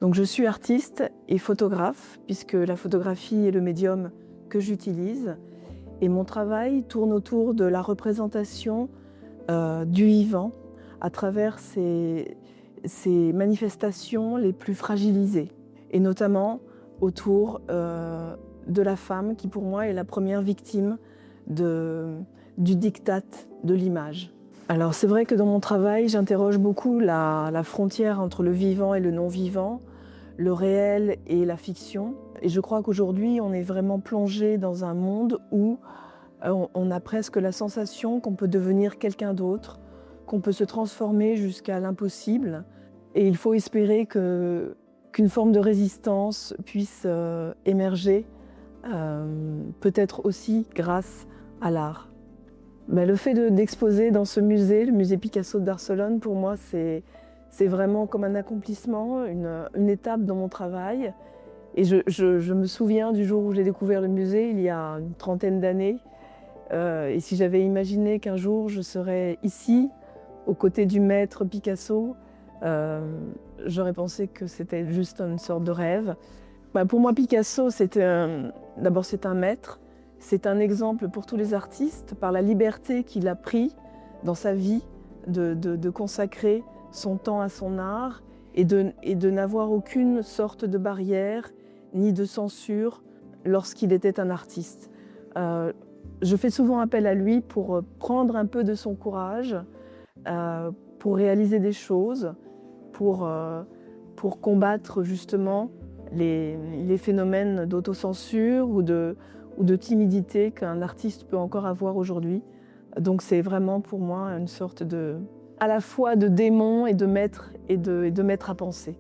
Donc je suis artiste et photographe, puisque la photographie est le médium que j'utilise. Et mon travail tourne autour de la représentation du vivant à travers ces manifestations les plus fragilisées. Et notamment autour de la femme qui pour moi est la première victime du diktat de l'image. Alors c'est vrai que dans mon travail, j'interroge beaucoup la frontière entre le vivant et le non-vivant, le réel et la fiction. Et je crois qu'aujourd'hui, on est vraiment plongé dans un monde où on a presque la sensation qu'on peut devenir quelqu'un d'autre, qu'on peut se transformer jusqu'à l'impossible. Et il faut espérer qu'une forme de résistance puisse émerger, peut-être aussi grâce à l'art. Mais le fait d'exposer dans ce musée, le musée Picasso de Barcelone, pour moi, c'est vraiment comme un accomplissement, une étape dans mon travail. Et je me souviens du jour où j'ai découvert le musée, il y a une trentaine d'années. Et si j'avais imaginé qu'un jour je serais ici, aux côtés du maître Picasso, j'aurais pensé que c'était juste une sorte de rêve. Pour moi, Picasso, d'abord c'est un maître, c'est un exemple pour tous les artistes par la liberté qu'il a pris dans sa vie de consacrer son temps à son art et de n'avoir aucune sorte de barrière ni de censure lorsqu'il était un artiste. Je fais souvent appel à lui pour prendre un peu de son courage, pour réaliser des choses, pour combattre justement les phénomènes d'autocensure ou de timidité qu'un artiste peut encore avoir aujourd'hui. Donc c'est vraiment pour moi une sorte à la fois de démon et de maître à penser.